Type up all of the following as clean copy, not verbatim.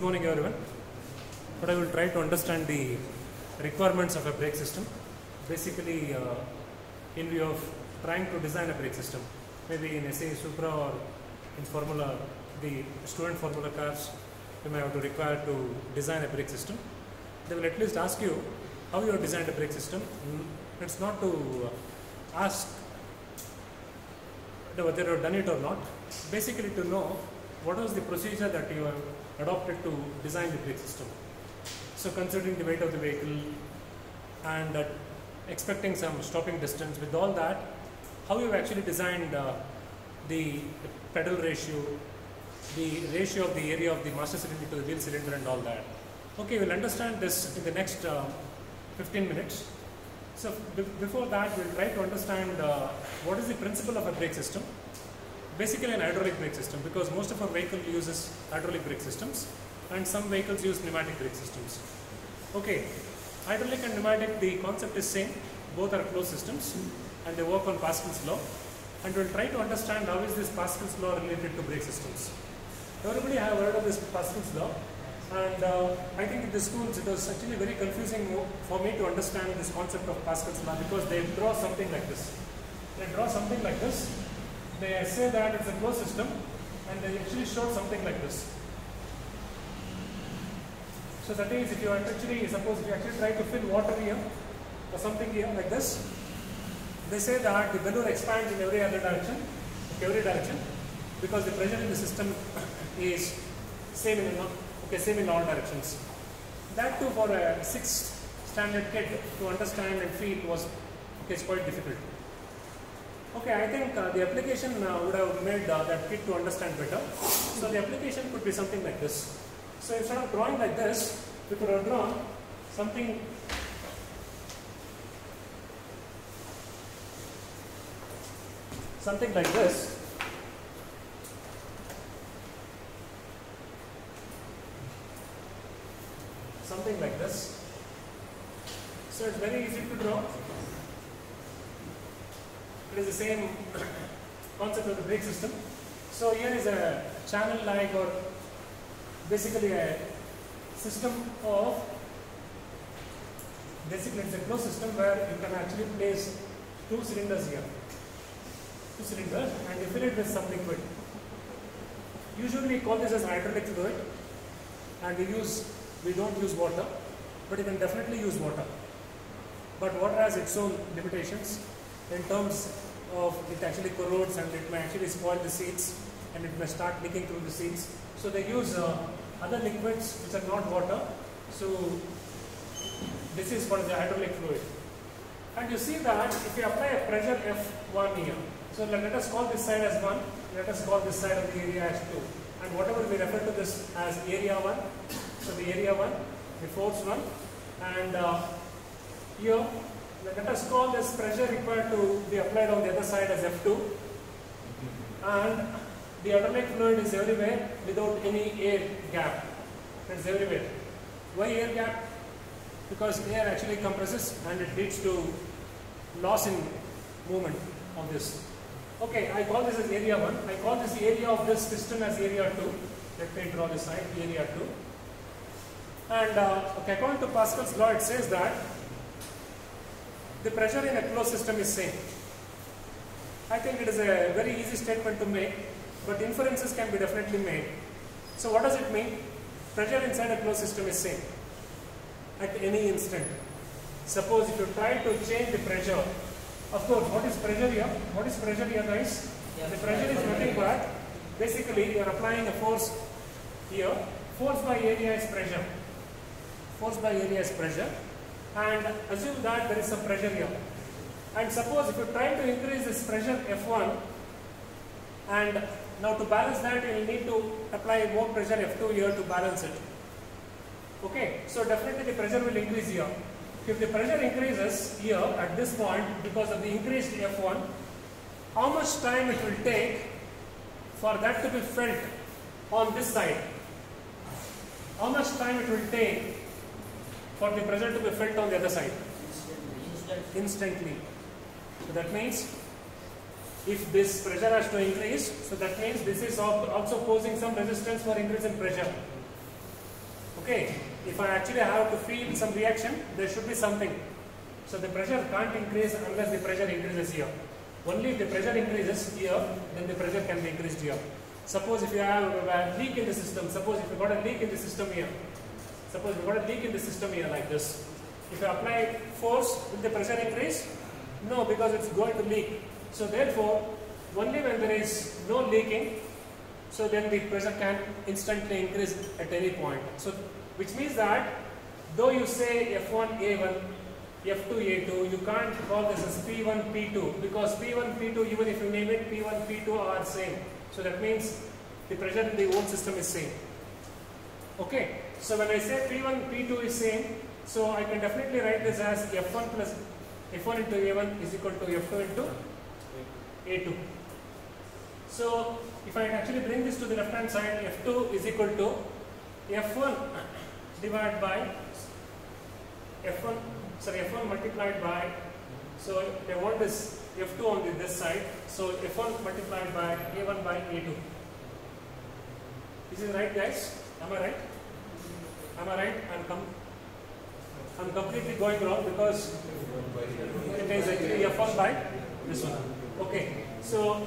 morning everyone. But I will try to understand the requirements of a brake system. Basically, in view of trying to design a brake system, maybe in SA Supra or in Formula, the student Formula cars, you may have to require to design a brake system. They will at least ask you how you have designed a brake system. It's not to ask whether you have done it or not. Basically, to know what was the procedure that you have adopted to design the brake system. So, considering the weight of the vehicle and expecting some stopping distance, with all that, how you have actually designed the pedal ratio, the ratio of the area of the master cylinder to the wheel cylinder and all that. Okay, we'll understand this in the next 15 minutes. So, before that, we'll try to understand what is the principle of a brake system. Basically an hydraulic brake system, because most of our vehicle uses hydraulic brake systems and some vehicles use pneumatic brake systems. Okay, hydraulic and pneumatic, the concept is same, both are closed systems and they work on Pascal's law, and we'll try to understand how is this Pascal's law related to brake systems. Everybody have heard of this Pascal's law, and I think in the schools it was actually very confusing for me to understand this concept of Pascal's law, because they draw something like this. They draw something like this. They say that it's a closed system, and they actually show something like this. So that is, if you actually, suppose if you actually try to fill water here or something here like this, they say that the balloon expands in every other direction, because the pressure in the system is same in all directions. That too, for a 6th standard kid to understand and feel was quite difficult. Okay, I think the application would have made that kid to understand better. So the application could be something like this. So instead of drawing like this, we could have drawn something like this. Something like this. So it's very easy to draw. It is the same concept of the brake system. So here is a channel like, or basically a system of, basically it's a closed system where you can actually place two cylinders here. And you fill it with some liquid. Usually we call this as hydraulic fluid, and we don't use water, but you can definitely use water. But water has its own limitations in terms of it actually corrodes, and it may actually spoil the seats, and it may start leaking through the seats. So they use other liquids which are not water. So this is what is the hydraulic fluid. And you see that if you apply a pressure F1 here, so let us call this side as 1, let us call this side of the area as 2. And whatever we refer to this as area 1, so the area 1, the force 1, and here let us call this pressure required to be applied on the other side as F2, and the hydraulic fluid is everywhere without any air gap. It is everywhere. Why air gap? Because air actually compresses and it leads to loss in movement of this. Okay, I call this as area 1. I call this area of this piston as area 2. Let me draw this side, area 2. And okay, according to Pascal's law, it says that the pressure in a closed system is same. I think it is a very easy statement to make, but inferences can be definitely made. So what does it mean? Pressure inside a closed system is same at any instant. Suppose if you try to change the pressure, of course, what is pressure here? What is pressure here, guys? The pressure is nothing but, basically you are applying a force here. Force by area is pressure. Force by area is pressure. And assume that there is some pressure here. And suppose if you try to increase this pressure F1, and now to balance that you will need to apply more pressure F2 here to balance it. Okay, so definitely the pressure will increase here. If the pressure increases here at this point because of the increased F1, how much time it will take for that to be felt on this side? How much time it will take for the pressure to be felt on the other side? Instantly. So that means if this pressure has to increase, so that means this is also posing some resistance for increase in pressure. Okay, if I actually have to feel some reaction, there should be something. So the pressure can't increase unless the pressure increases here. Only if the pressure increases here, then the pressure can be increased here. Suppose if you have a leak in the system, suppose if you got a leak in the system here, suppose you got a leak in the system here like this. If you apply force, will the pressure increase? No, because it's going to leak. So therefore, only when there is no leaking, so then the pressure can instantly increase at any point. So which means that though you say F1 A1, F2 A2, you can't call this as P1 P2, because P1 P2, even if you name it P1 P2, are same. So that means the pressure in the whole system is same. Okay, so when I say P1 P2 is same, so I can definitely write this as F1 plus F1 into A1 is equal to F2 into A2. So if I actually bring this to the left hand side, F2 is equal to F1 divided by F1 multiplied by, so I want this F2 on this side, so F1 multiplied by A1 by A2. This is right, guys? Am I right? Am I right? I'm completely going wrong because it is actually F1 by this one. Okay, so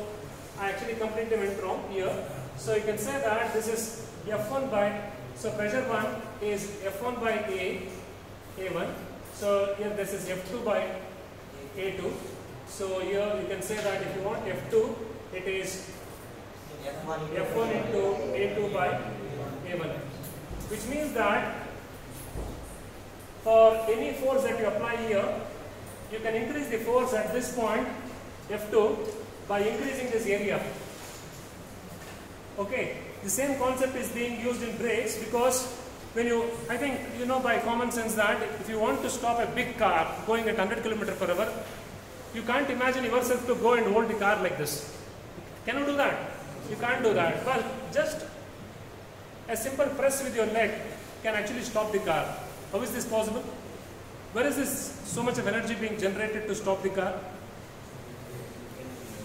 I actually completely went wrong here. So you can say that this is F1 by, so pressure 1 is F1 by A1. So here this is F2 by A2. So here you can say that if you want F2, it is F1 into A2 by A1. Which means that for any force that you apply here, you can increase the force at this point, F2, by increasing this area. Okay, the same concept is being used in brakes, because when you, I think you know by common sense that if you want to stop a big car going at 100 km/h, you can't imagine yourself to go and hold the car like this. Can you do that? You can't do that. Well, just a simple press with your leg can actually stop the car. How is this possible? Where is this so much of energy being generated to stop the car?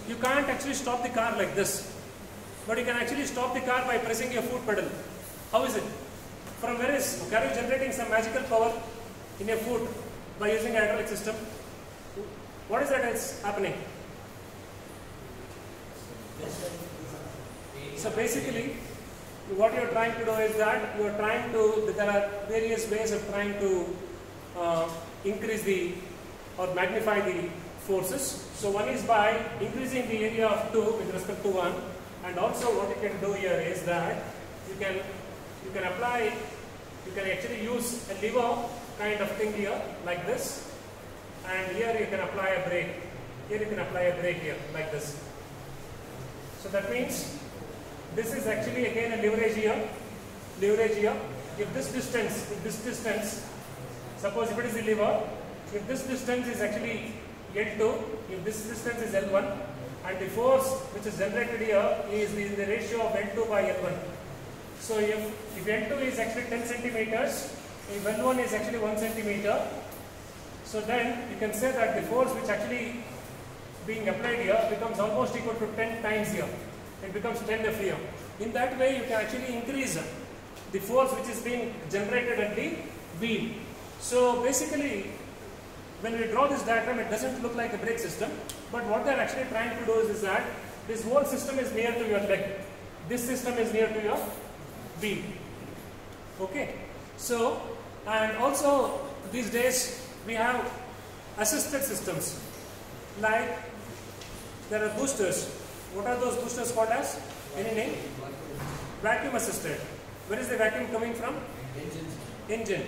You can't actually stop the car like this, but you can actually stop the car by pressing your foot pedal. How is it? From where is? Are you generating some magical power in your foot by using a hydraulic system? What is that is happening? So basically, what you are trying to do is that you are trying to, there are various ways of trying to increase the or magnify the forces. So one is by increasing the area of 2 with respect to 1, and also what you can do here is that you can apply, you can actually use a lever kind of thing here like this, and here you can apply a brake. Here you can apply a brake here like this. So that means this is actually again a leverage here. If this distance, suppose if it is the lever, if this distance is actually L2, if this distance is L1, and the force which is generated here is in the ratio of L2 by L1. So if L2 is actually 10 centimeters, if L1 is actually 1 centimeter, so then you can say that the force which actually being applied here becomes almost equal to 10 times here. It becomes 10F here. In that way you can actually increase the force which is being generated at the wheel. So basically, when we draw this diagram, it doesn't look like a brake system, but what they are actually trying to do is that this whole system is near to your leg. This system is near to your wheel. Okay. So, and also these days we have assisted systems, like there are boosters. What are those boosters called as? Any name? Vacuum assisted. Where is the vacuum coming from? Engine.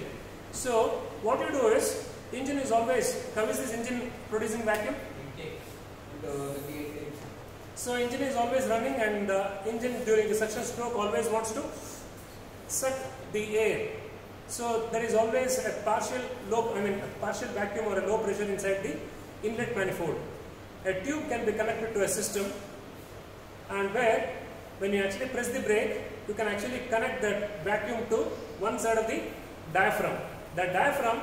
So what you do is, engine is always, how is this engine producing vacuum? So engine is always running, and engine during the suction stroke always wants to suck the air. So there is always a partial vacuum or a low pressure inside the inlet manifold. A tube can be connected to a system, and where when you actually press the brake, you can actually connect that vacuum to one side of the diaphragm. That diaphragm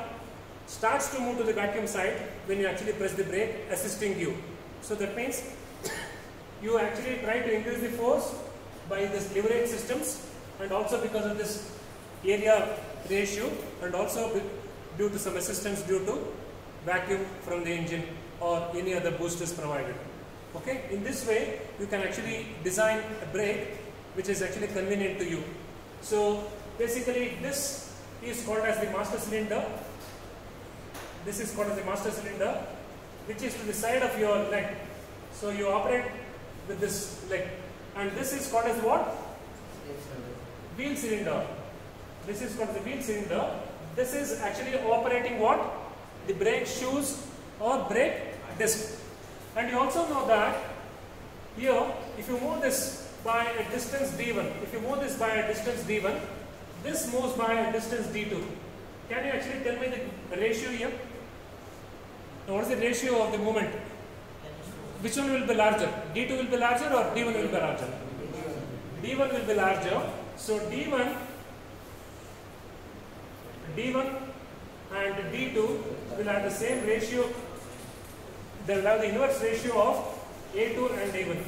starts to move to the vacuum side when you actually press the brake, assisting you. So that means you actually try to increase the force by this leverage systems, and also because of this area ratio and also due to some assistance due to vacuum from the engine or any other boosters provided. Okay, in this way you can actually design a brake which is actually convenient to you. So basically this is called as the master cylinder. This is called as the master cylinder, which is to the side of your leg. So you operate with this leg, and this is called as what? Wheel cylinder. This is called the wheel cylinder. This is actually operating what? The brake shoes or brake disc. And you also know that here, if you move this by a distance d1, this moves by a distance d2. Can you actually tell me the ratio here? Now, what is the ratio of the movement? Which one will be larger? D2 will be larger or D1 will be larger? D1 will be larger. So D1 and D2 will have the same ratio. They will have the inverse ratio of A2 and A1.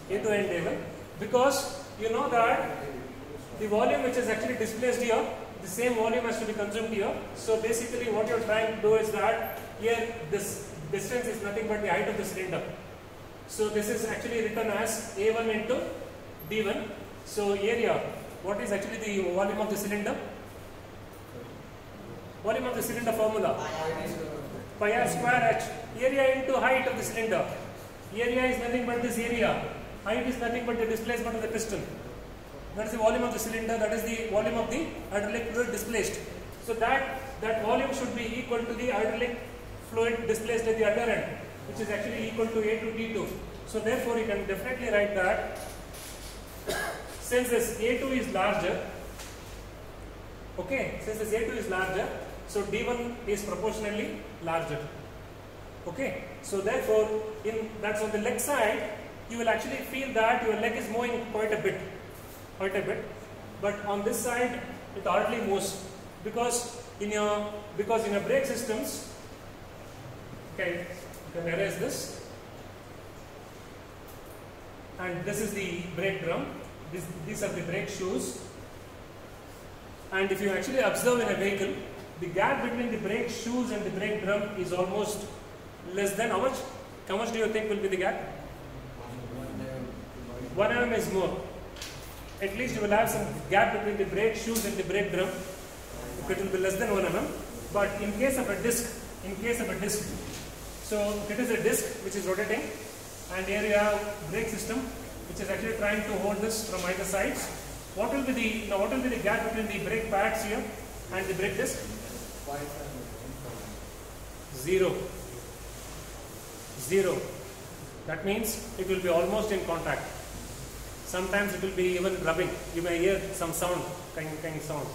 A2 and A1, because you know that the volume which is actually displaced here, the same volume has to be consumed here. So basically what you are trying to do is that here this distance is nothing but the height of the cylinder. So this is actually written as A1 into D1. So area, what is actually the volume of the cylinder? Volume of the cylinder formula? Pi r square h. Area into height of the cylinder. Area is nothing but this area. Height is nothing but the displacement of the piston. That is the volume of the cylinder, that is the volume of the hydraulic fluid displaced. So that volume should be equal to the hydraulic fluid displaced at the other end, which is actually equal to A to D2. So therefore you can definitely write that since this A2 is larger, okay, since this A2 is larger, so D1 is proportionally larger. Okay, so therefore that's on the leg side, you will actually feel that your leg is moving quite a bit, but on this side it hardly moves, because in your brake systems, okay, you can erase this, and this is the brake drum. These are the brake shoes, and if you actually observe in a vehicle, the gap between the brake shoes and the brake drum is almost less than how much? How much do you think will be the gap? 1 mm is more. At least you will have some gap between the brake shoes and the brake drum. It will be less than 1 mm. But in case of a disc, so it is a disc which is rotating, and here you have brake system which is actually trying to hold this from either sides. What will be the gap between the brake pads here and the brake disc? 0. That means it will be almost in contact. Sometimes it will be even rubbing. You may hear some sound, kind sound.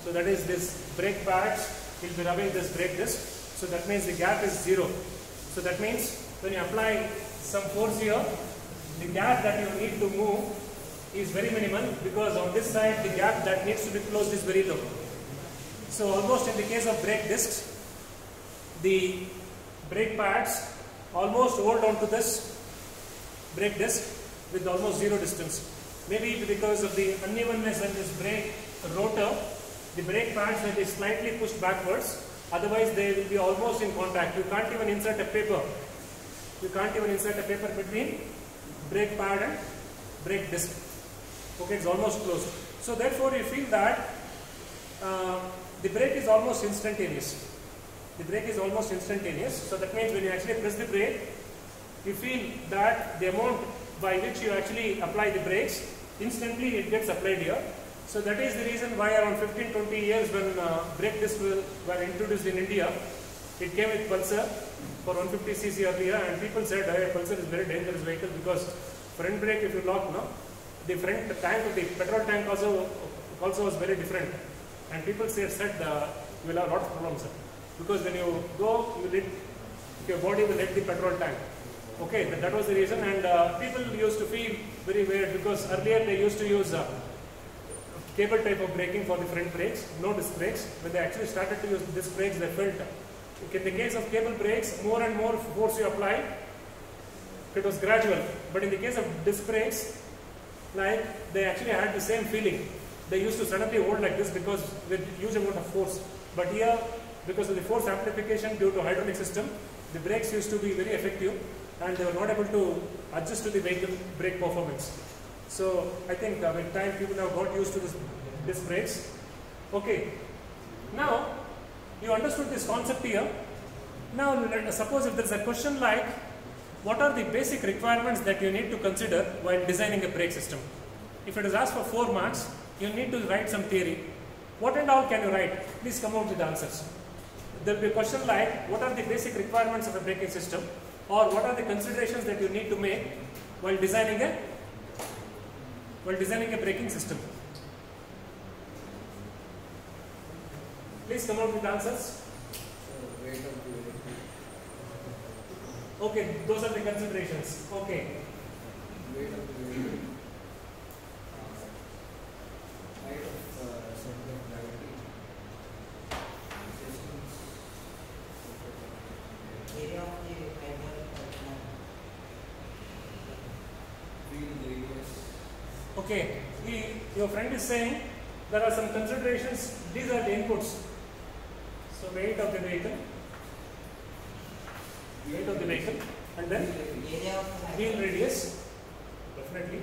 So that is this brake pads will be rubbing this brake disc. So that means the gap is 0. So that means when you apply some force here, the gap that you need to move is very minimal, because on this side the gap that needs to be closed is very low. So almost in the case of brake discs, the brake pads almost hold on to this brake disc with almost 0 distance. Maybe because of the unevenness in this brake rotor, the brake pads will be slightly pushed backwards, otherwise they will be almost in contact. You can't even insert a paper. Between brake pad and brake disc. Okay, it's almost closed. So therefore you feel that the brake is almost instantaneous. So that means when you actually press the brake, you feel that the amount by which you actually apply the brakes, instantly it gets applied here. So that is the reason why around 15-20 years when brake discs were introduced in India, it came with Pulsar for 150cc earlier, and people said, hey, Pulsar is very dangerous vehicle because front brake, if you lock, the front tank of the petrol tank also was very different, and people said you will have a lot of problems, because when you go, your body will hit the petrol tank. Okay, that was the reason, and people used to feel very weird, because earlier they used to use cable type of braking for the front brakes, no disc brakes. When they actually started to use disc brakes, they felt, in the case of cable brakes, more and more force you apply, it was gradual. But in the case of disc brakes, like, they actually had the same feeling. they used to suddenly hold like this because with huge amount of force. But here, because of the force amplification due to hydraulic system, the brakes used to be very effective and they were not able to adjust to the vehicle brake performance. So I think with time people have got used to this brakes. Okay, now you understood this concept here. Now suppose if there is a question like, what are the basic requirements that you need to consider while designing a brake system? If it is asked for 4 marks, you need to write some theory. What and all can you write? Please come out with the answers. There will be a question like, what are the basic requirements of a braking system? Or what are the considerations that you need to make while designing a braking system? Please come out with answers. Okay, those are the considerations. Okay. Weight of the vehicle, height of center of gravity, distance, area of the fiber, wheel radius. Okay, your friend is saying there are some considerations. These are the inputs. So weight of the vehicle, and then area of the wheel radius, definitely.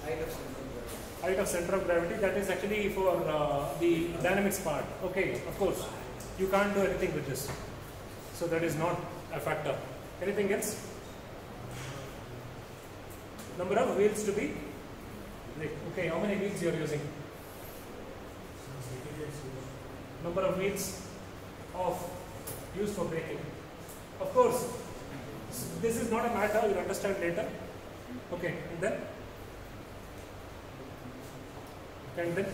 Height of center of gravity. Height of center of gravity, that is actually for the dynamics part. Okay, of course, you can't do anything with this. So that is not a factor. Anything else? Number of wheels to be? Okay, how many wheels you are using? Number of wheels used for braking. Of course, this is not a matter, you'll understand later. Okay, and then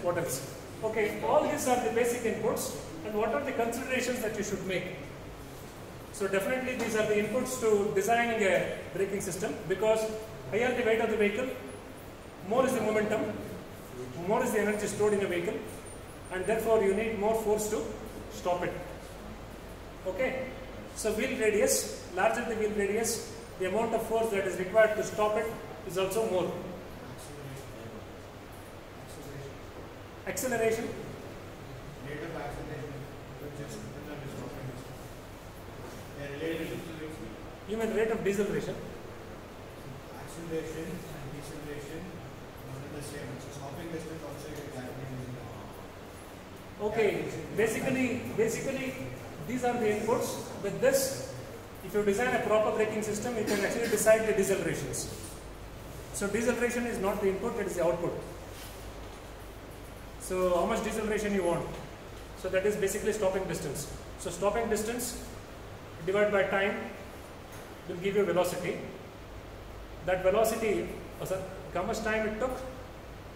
what else? Okay, all these are the basic inputs, and what are the considerations that you should make? So definitely these are the inputs to designing a braking system, because higher the weight of the vehicle, more is the momentum, more is the energy stored in a vehicle, and therefore you need more force to stop it. Okay, so wheel radius, larger the wheel radius, the amount of force that is required to stop it is also more. Acceleration. Rate of acceleration, just related. You mean rate of deceleration? Acceleration and deceleration are the same. So stopping distance also exactly. Okay, basically these are the inputs. With this, if you design a proper braking system, you can actually decide the decelerations. So deceleration is not the input, it is the output. So how much deceleration you want? So that is basically stopping distance. So stopping distance divided by time will give you velocity. That velocity, how much time it took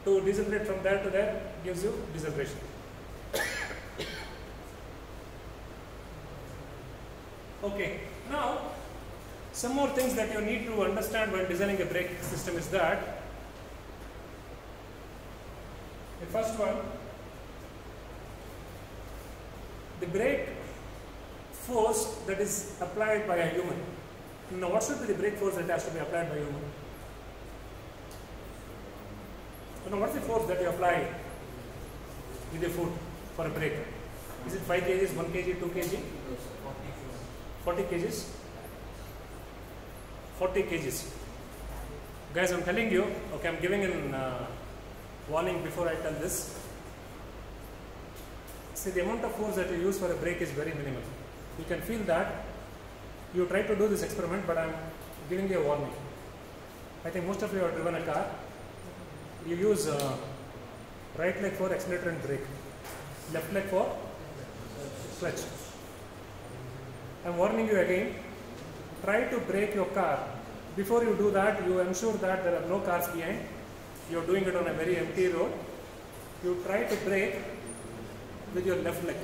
to decelerate from there to there gives you deceleration. Okay, now some more things that you need to understand while designing a brake system is that the first one, the brake force that is applied by a human. Now what should be the brake force that has to be applied by a human? Now what's the force that you apply with your foot for a brake? Is it 5 kgs, 1 kg, 2 kg? 40 kgs? 40 kgs. Guys, I'm telling you, okay, I'm giving a warning before I tell this. See, the amount of force that you use for a brake is very minimal. You can feel that. You try to do this experiment, but I'm giving you a warning. I think most of you have driven a car. You use right leg for accelerator and brake, left leg for clutch. I'm warning you again, try to brake your car. Before you do that, you ensure that there are no cars behind. You're doing it on a very empty road. You try to brake with your left leg.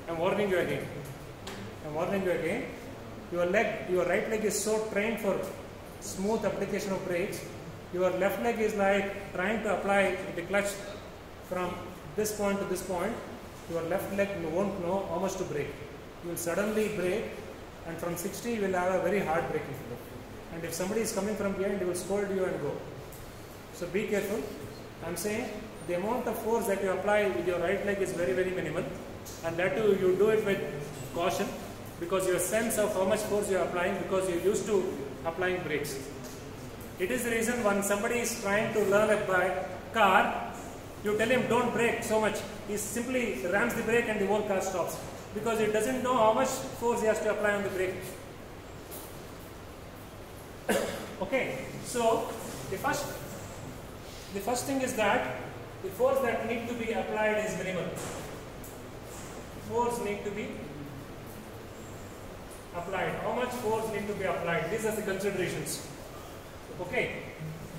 I'm warning you again. Your right leg is so trained for smooth application of brakes. Your left leg is like trying to apply the clutch from this point to this point. Your left leg won't know how much to brake. You will suddenly brake, and from 60 you will have a very hard braking flow. And if somebody is coming from behind, they will scold you and go. So be careful. I'm saying the amount of force that you apply with your right leg is very, very minimal, and that too you do it with caution, because your sense of how much force you are applying, because you're used to applying brakes. It is the reason when somebody is trying to learn a car, you tell him don't brake so much. He simply rams the brake and the whole car stops, because he doesn't know how much force he has to apply on the brake. Okay, so the first thing is that the force that need to be applied is minimal. Force need to be applied. How much force need to be applied? These are the considerations. Okay,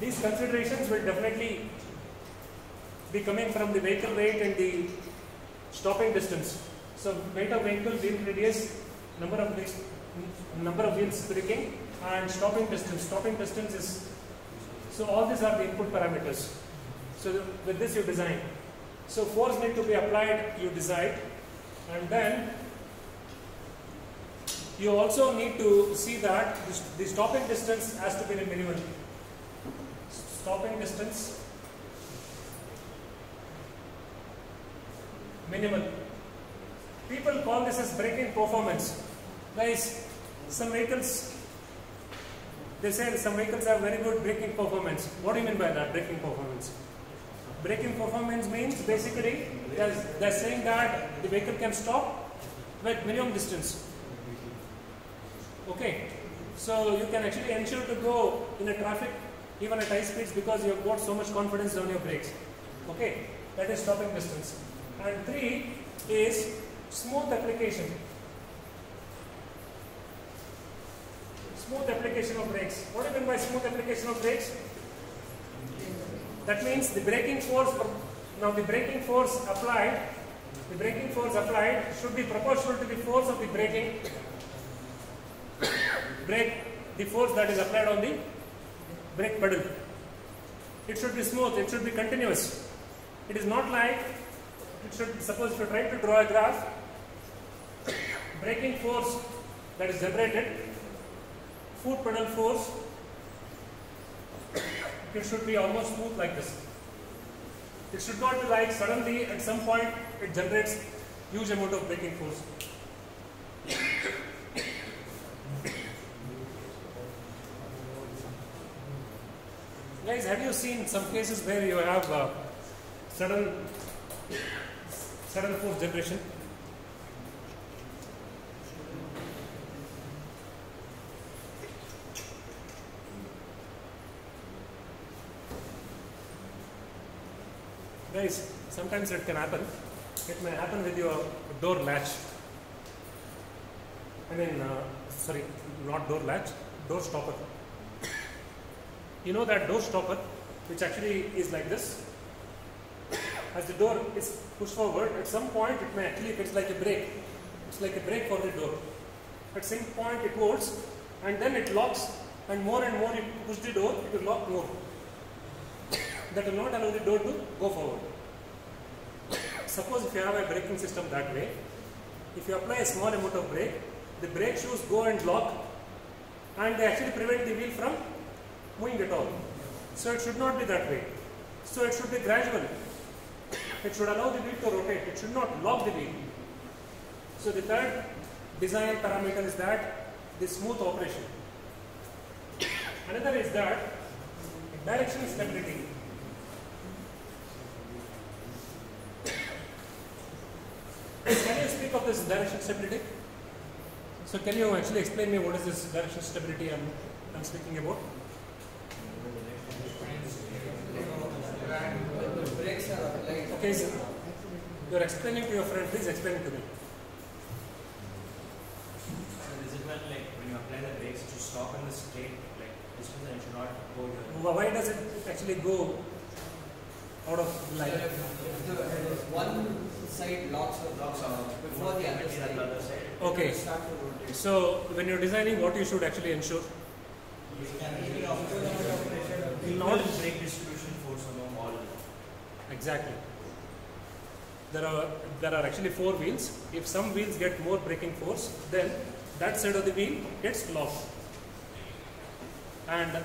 these considerations will definitely be coming from the vehicle weight and the stopping distance. So weight of vehicle, wheel radius, number of wheels braking, and stopping distance. Stopping distance is, so all these are the input parameters. So with this you design. So force need to be applied, you decide, and then you also need to see that the stopping distance has to be the minimal. Stopping distance minimal. People call this as braking performance. Guys, some vehicles, they say some vehicles have very good braking performance. What do you mean by that, braking performance? Braking performance means basically they're saying that the vehicle can stop with minimum distance. Okay, so you can actually ensure to go in a traffic even at high speeds because you have got so much confidence on your brakes. Okay, that is stopping distance. And 3 is smooth application. Smooth application of brakes. What do you mean by smooth application of brakes? That means the braking force, now the braking force applied should be proportional to the force of the brake, the force that is applied on the brake pedal. It should be smooth, it should be continuous. It is not like, it should, suppose if you try to draw a graph, braking force that is generated, foot pedal force, it should be almost smooth like this. It should not be like suddenly at some point it generates huge amount of braking force. Guys, have you seen some cases where you have sudden force generation? Guys, sometimes it can happen. It may happen with your door latch. I mean, sorry, not door latch, door stopper. You know that door stopper, which actually is like this. As the door is pushed forward, at some point it may actually, it's like a brake. It's like a brake for the door. At some point it holds and then it locks, and more you push the door, it will lock more. That will not allow the door to go forward. Suppose if you have a braking system that way, if you apply a small amount of brake, the brake shoes go and lock and they actually prevent the wheel from moving at all. So it should not be that way. So it should be gradual. It should allow the wheel to rotate. It should not lock the wheel. So the third design parameter is that the smooth operation. Another is that direction stability. Can you speak of this direction stability? So can you actually explain me what is this direction stability I'm speaking about? The brakes are applied. Okay, so you're explaining to your friend, please explain it to me. So is it when you apply the brakes to stop in the straight distance and should not go here? Why does it actually go out of line? So if one side locks before the other side. Okay. It will start to rotate. So when you're designing, what you should actually ensure? All brake distribution force among all. Exactly. There are actually 4 wheels. If some wheels get more braking force, then that side of the wheel gets locked, and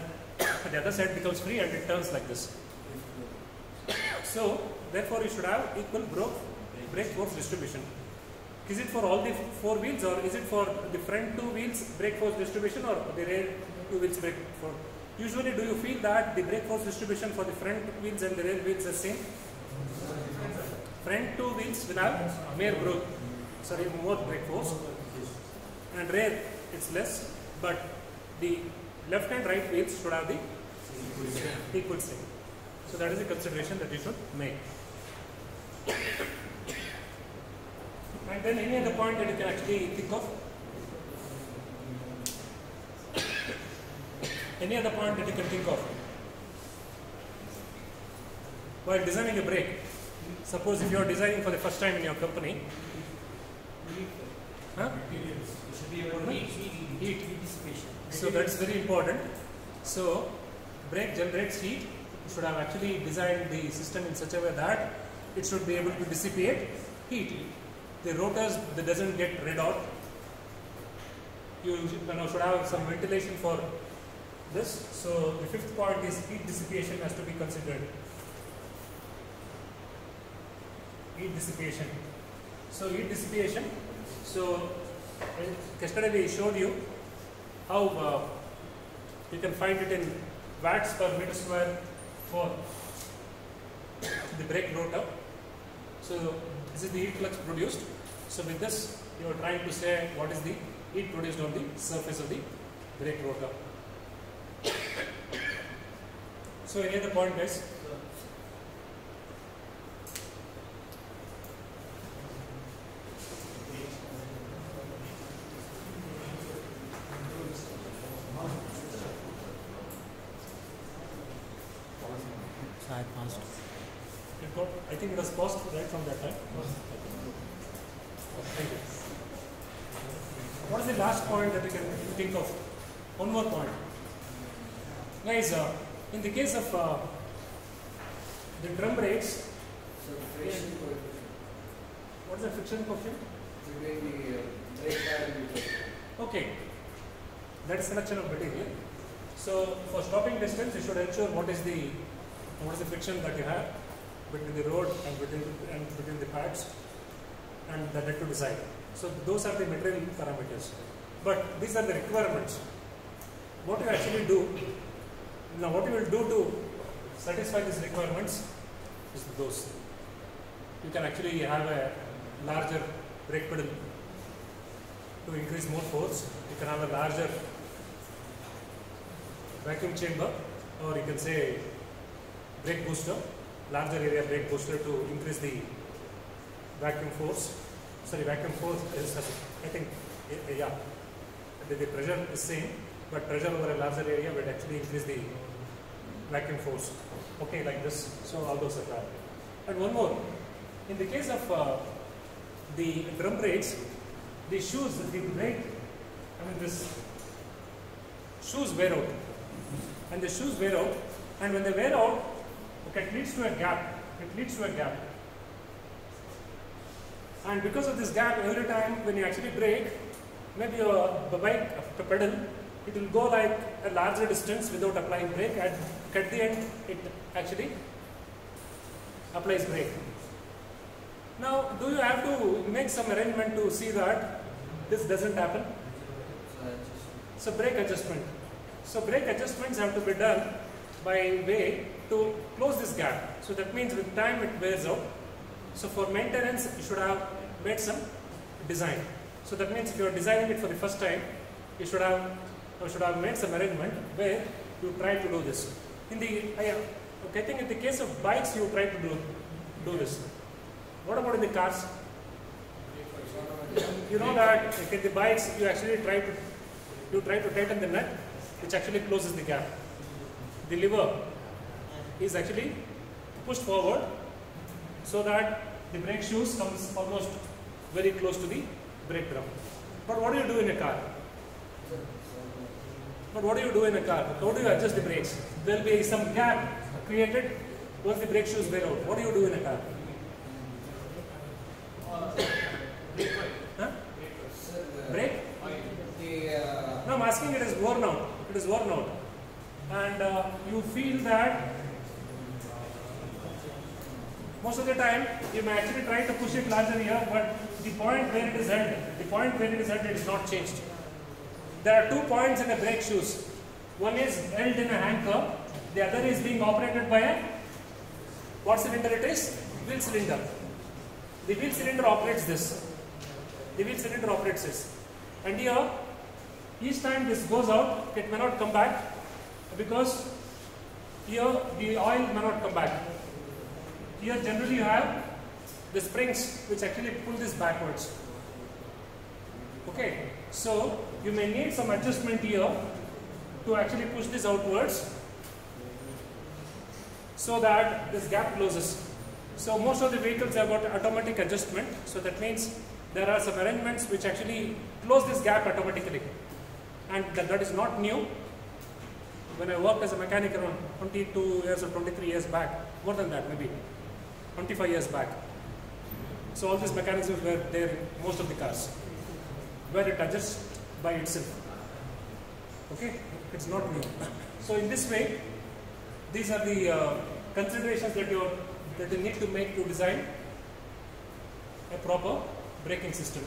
the other side becomes free and it turns like this. So therefore you should have equal brake force distribution. Is it for all the 4 wheels, or is it for the front 2 wheels brake force distribution, or the rear 2 wheels brake force? Usually do you feel that the brake force distribution for the front wheels and the rear wheels are same? Front 2 wheels will have more brake force, and rear it's less, but the left and right wheels should have the equal same. So that is the consideration that you should make. And then any other point that you can actually think of? Any other point that you can think of? While designing a brake, suppose if you are designing for the first time in your company, huh? You should be able to heat dissipation. So that's very important. So brake generates heat. You should have actually designed the system in such a way that it should be able to dissipate heat. The rotors that doesn't get red hot. You should have some ventilation for this. So the 5th point is heat dissipation has to be considered. Heat dissipation. So heat dissipation. So yesterday we showed you how you can find it in watts per meter square for the brake rotor. So this is the heat flux produced. So with this you are trying to say what is the heat produced on the surface of the brake rotor. So any other point, guys? So I passed. I think it was paused right from that time. Thank you. What is the last point that you can think of? One more point. Guys, in the case of the drum brakes, So friction coefficient what is the friction coefficient? between the brake pad and the Okay, that is selection of material. So for stopping distance, you should ensure what is the friction that you have between the road and between the pads, and that to decide. So those are the material parameters. But these are the requirements. What you actually do now, what you will do to satisfy these requirements is those. You can actually have a larger brake pedal to increase more force. You can have a larger vacuum chamber, or you can say brake booster, larger area brake booster to increase the vacuum force. Sorry, vacuum force is, I think, yeah, the pressure is same, but pressure over a larger area will actually increase the vacuum force. Okay, like this. So all those are valid. And one more, in the case of the drum brakes, the shoes, the brake, this shoes wear out, and the shoes wear out, and when they wear out, okay, it leads to a gap. It leads to a gap. And because of this gap, every time when you actually brake, maybe the bike, the pedal, it will go like a larger distance without applying brake, and at the end, it actually applies brake. Now, do you have to make some arrangement to see that this doesn't happen? So brake adjustment. So brake adjustments have to be done by way to close this gap. So that means with time it wears out. So for maintenance, you should have made some design. So that means if you are designing it for the first time, you should have made some arrangement where you try to do this. In the I think in the case of bikes, you try to do this. What about in the cars? You know that in the bikes, you actually try to tighten the nut, which actually closes the gap. The lever is actually pushed forward so that the brake shoes comes almost very close to the brake drum. But what do you do in a car? How do you adjust the brakes? There will be some gap created once the brake shoes wear out. What do you do in a car? Huh? Brake? No, I'm asking, it is worn out. It is worn out. And you feel that Most of the time, you may actually try to push it larger here, but the point where it is held, it is not changed. There are 2 points in the brake shoes. One is held in a anchor, the other is being operated by a, what cylinder it is? Wheel cylinder. The wheel cylinder operates this. And here, each time this goes out, it may not come back because here the oil may not come back. Here generally you have the springs which actually pull this backwards. Okay, so you may need some adjustment here to actually push this outwards so that this gap closes. So most of the vehicles have got automatic adjustment, so that means there are some arrangements which actually close this gap automatically, and that is not new. When I worked as a mechanic around 22 years or 23 years back, more than that maybe, 25 years back. So all these mechanisms were there in most of the cars, where it adjusts by itself. Okay, it's not new. So in this way, these are the considerations that you need to make to design a proper braking system.